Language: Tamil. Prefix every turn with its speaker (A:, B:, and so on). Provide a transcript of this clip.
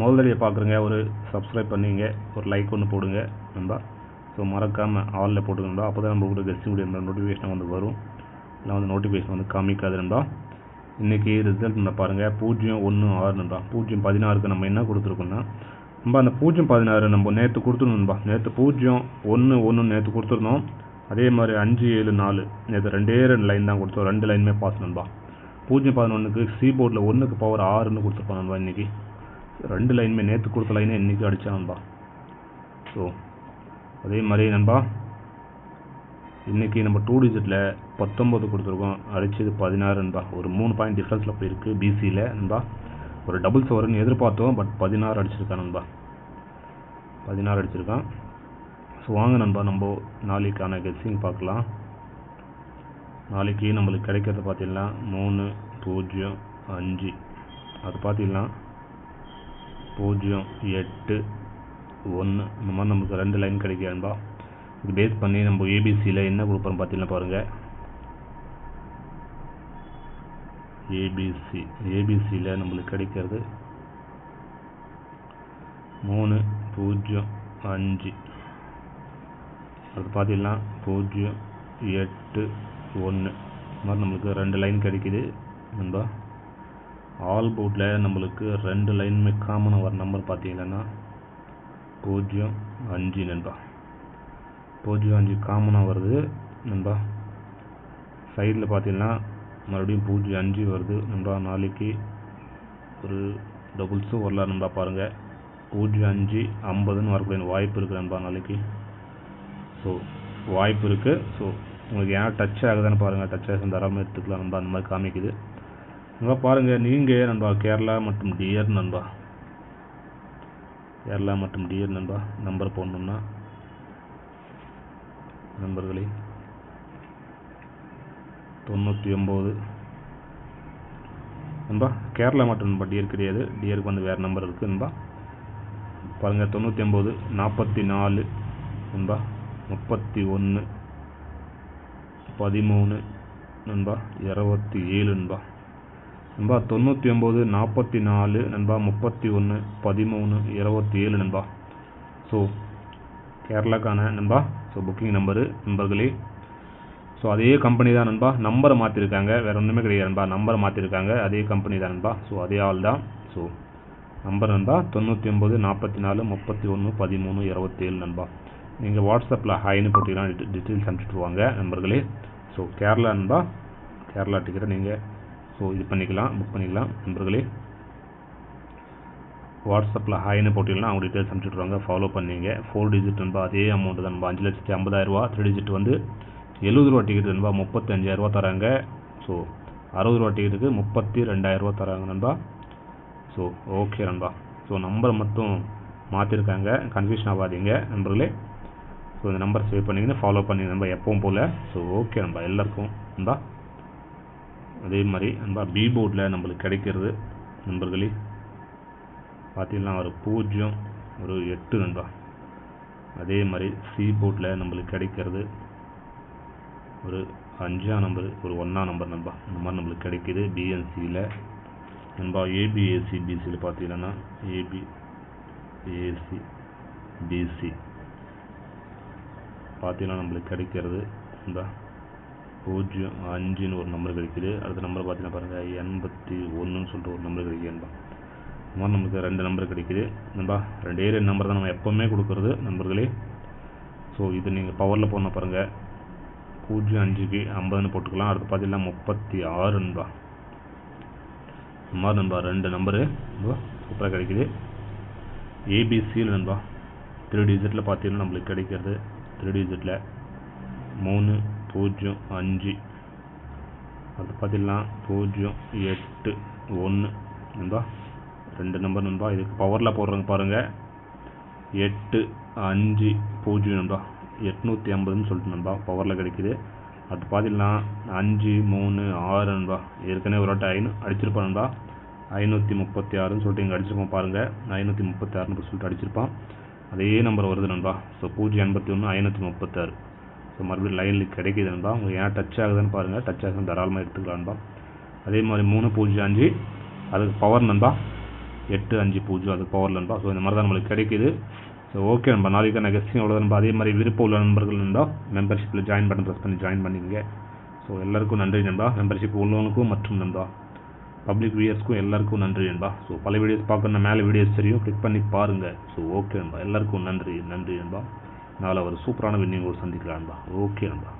A: முதல் தடவை பார்க்குறங்க ஒரு சப்ஸ்கிரைப் பண்ணிங்க, ஒரு லைக் ஒன்று போடுங்க நண்பா. ஸோ மறக்காமல் ஆலில் போட்டுக்கணும்பா. அப்போ தான் நம்ம கூட கெஸ்டிங் நோட்டிஃபிகேஷன் வந்து வரும், இல்லை வந்து நோட்டிஃபிகேஷன் வந்து காமிக்காது நண்பா. இன்றைக்கி ரிசல்ட் நம்ம பாருங்கள் 016 நண்பா. 016க்கு நம்ம என்ன கொடுத்துருக்கோம்னா நம்ம அந்த 016 நம்ம நேற்று கொடுத்துருந்தோம்பா. நேற்று 011 நேற்று கொடுத்துருந்தோம். அதே மாதிரி 574 நேற்று 2 லைன் தான் கொடுத்தோம், 2 லைனுமே பாஸ் நண்பா. 011க்கு சி போர்டில் 1க்கு பவர் 6ன்னு கொடுத்துருப்போம் நண்பா. இன்றைக்கி 2 லைனுமே நேற்று கொடுத்த லைனே இன்றைக்கி அடித்தா நண்பா. ஸோ அதே மாதிரி நண்பா இன்றைக்கி நம்ம 2 டிஜிட்டில் 19 கொடுத்துருக்கோம், அடித்தது 16 நண்பா. ஒரு 3 பாயிண்ட் டிஃப்ரென்ஸில் போயிருக்கு பிசியில் நண்பா. ஒரு டபுள்ஸ் வரும்னு எதிர்பார்த்தோம், பட் 16 அடிச்சிருக்கான் நண்பா. 16 அடிச்சிருக்கான். ஸோ வாங்க நண்பா நம்ம நாளைக்கான கெஸ்ஸிங் பார்க்கலாம். நாளைக்கு நம்மளுக்கு கிடைக்கிறது பார்த்தீங்கன்னா 305, அது பார்த்தீங்கன்னா 081 இந்த மாதிரி நமக்கு 2 லைன் கிடைக்கும் நண்பா. இது பேஸ் பண்ணி நம்ம ஏபிசியில் என்ன கொடுப்போம் பார்த்தீங்கன்னா பாருங்கள். ஏபிசியில் நம்மளுக்கு கிடைக்கிறது 305, அது பார்த்தீங்கன்னா 081 மாதிரி நம்மளுக்கு 2 லைன் கிடைக்கிது நண்பா. ஆல் போர்டில் நம்மளுக்கு 2 லைனுமே காமனாக வர நம்பர் பார்த்தீங்கன்னா 05 நண்பா. 05 காமனாக வருது நண்பா. சைடில் பார்த்தீங்கன்னா மறுபடியும் 05 வருது நண்பா. நாளைக்கு ஒரு டபுள்ஸும் வரலாம் நண்பா. பாருங்கள் 05 50ன்னு வரக்கூடிய வாய்ப்பு இருக்குது நண்பா நாளைக்கு. ஸோ வாய்ப்பு இருக்குது. ஸோ உங்களுக்கு ஏன் டச் ஆகுதுன்னு பாருங்கள். டச் ஆகுது தாராளமாக எடுத்துக்கலாம் நண்பா. அந்த மாதிரி காமிக்குது நண்பா. பாருங்கள் நீங்கள் நண்பா கேரளா மற்றும் டிஆர் நண்பா, கேரளா மற்றும் டிஆர் நண்பா நம்பர் போடணும்னா நண்பர்களே 99 நண்பா. கேரளா மட்டும் நண்பா, டிஆர் கிடையாது. டிஆருக்கு வந்து வேறு நம்பர் இருக்குது நண்பா. பாருங்கள் 99 44 நண்பா 31 13 நண்பா 27 நண்பா. நண்பா 99 44 நண்பா 31 13 27 நண்பா. ஸோ கேரளாக்கான நண்பா ஸோ புக்கிங் நம்பரு நண்பர்களே. ஸோ அதே கம்பெனி தான் நண்பா, நம்பரை மாற்றிருக்காங்க, வேறு ஒன்றுமே கிடையாது நண்பா. நம்பரை மாற்றிருக்காங்க, அதே கம்பெனி தான் நண்பா. ஸோ அதே ஆள் தான். ஸோ நம்பர் நண்பா 99 44 31 13 27 நண்பா. நீங்கள் வாட்ஸ்அப்பில் ஹைன்னு போட்டிங்கன்னா டீட்டெயில்ஸ் அனுப்பிச்சுட்டுருவாங்க நண்பர்களே. ஸோ கேரளா நண்பா, கேரளா டிக்கெட்டை நீங்கள் ஸோ இது பண்ணிக்கலாம், புக் பண்ணிக்கலாம் நண்பர்களே. வாட்ஸ்அப்பில் ஹைன்னு போட்டிங்கன்னா அவங்க டீட்டெயில்ஸ் அனுப்பிச்சுட்ருவாங்க, ஃபாலோ பண்ணிங்க. 4 டிஜிட் நண்பா, அதே அமௌண்ட்டு தான் நண்பா. 5,50,000. 3 டிஜிட் வந்து 70 ரூபா டிக்கெட் நண்பா, 35,000 ரூபா தராங்க. ஸோ 60 ரூபா டிக்கெட்டுக்கு 32,000 ரூபா தராங்க நண்பா. ஸோ ஓகே நண்பா. ஸோ நம்பரை மட்டும் மாற்றிருக்காங்க, கன்ஃபியூஷன் ஆகாதீங்க நண்பர்களே. ஸோ இந்த நம்பர் சேவ் பண்ணிங்கன்னா ஃபாலோ பண்ணி நண்பா எப்பவும் போல். ஸோ ஓகே நண்பா எல்லாருக்கும் நண்பா. அதே மாதிரி நண்பா பி போர்டில் நம்மளுக்கு கிடைக்கிறது நண்பர்களே பார்த்தீங்கன்னா ஒரு 0 ஒரு 8 நண்பா. அதே மாதிரி சி போர்டில் நம்மளுக்கு கிடைக்கிறது ஒரு 5ஆம் நம்பர், ஒரு 1ஆம் நம்பர் நண்பா. இந்த மாதிரி நம்மளுக்கு கிடைக்கிது பிஎன்சியில் நண்பா. ஏபிஏசி பிசியில் பார்த்தீங்கன்னா ஏபிஏசி பிசி பார்த்தீங்கன்னா நம்மளுக்கு கிடைக்கிறது நண்பா 05ன்னு ஒரு நம்பர் கிடைக்கிது. அடுத்த நம்பர் பார்த்தீங்கன்னா பாருங்கள் 81ன்னு சொல்லிட்டு ஒரு நம்பர் கிடைக்கிது நண்பா. இந்த மாதிரி நமக்கு 2 நம்பர் கிடைக்கிது நண்பா. 2 நம்பர் தான் நம்ம எப்போவுமே கொடுக்குறது நண்பர்களே. ஸோ இது நீங்கள் பவரில் போடணும் பாருங்கள். 05க்கு 50ன்னு போட்டுக்கலாம். அடுத்து பார்த்தீங்கன்னா 36 நண்பா. இந்த மாதிரி நண்பா 2 நம்பரு நண்பா சூப்பராக கிடைக்கிது. ஏபிசியில் நண்பா 3 டிஜிட்டில் பார்த்தீங்கன்னா நம்மளுக்கு கிடைக்கிறது 3 டிஜிட்டில் 305. அது பார்த்தீங்கன்னா 081 நண்பா. 2 நம்பர் நண்பா. இதுக்கு பவரில் போடுறவங்க பாருங்கள் 850 நண்பா, 850ன்னு சொல்லிட்டு நண்பா பவரில் கிடைக்கிது. அது பார்த்தீங்கன்னா 5 3 6 நண்பா. ஏற்கனவே ஒரு வாட்டி அடிச்சிருப்பான் நண்பா. 536ன்னு சொல்லிட்டு இங்கே அடிச்சிருப்போம் பாருங்கள். 536ன்னு சொல்லிட்டு அடிச்சிருப்பான். அதே நம்பர் வருது நண்பா. ஸோ 081 536. ஸோ மறுபடியும் லைனில் கிடைக்கிது நண்பா. உங்களுக்கு ஏன் டச் ஆகுதுன்னு பாருங்கள். டச் ஆகுதுன்னு தாராளமாக எடுத்துக்கலாம் நண்பா. அதே மாதிரி 305 அதுக்கு பவர் நண்பா 85 அது பவரில் நண்பா. ஸோ இந்த மாதிரி தான் நம்மளுக்கு கிடைக்குது. ஸோ ஓகே நண்பா, நாளைக்கு நான் கெஸ்டிங் அவ்வளோ நண்பா. அதே மாதிரி விருப்பம் உள்ள நண்பர்கள் நண்பா மெம்பர்ஷிப்பில் ஜாயின் பட்டன் ப்ரெஸ் பண்ணி ஜாயின் பண்ணிக்கங்க. ஸோ எல்லாருக்கும் நன்றி நண்பா. மெம்பர்ஷிப் உள்ளவனுக்கும் மற்றும் நண்பா பப்ளிக் வியூயர்ஸ்க்கும் எல்லாருக்கும் நன்றி நண்பா. ஸோ பல வீடியோஸ் பார்க்கணும், மேலே வீடியோஸ் தெரியும், கிளிக் பண்ணி பாருங்கள். ஸோ ஓகே நண்பா, எல்லாருக்கும் நன்றி நண்பா. நாளை ஒரு சூப்பரான வின்னிங்கோடு சந்திக்கலாம் நண்பா. ஓகே நண்பா.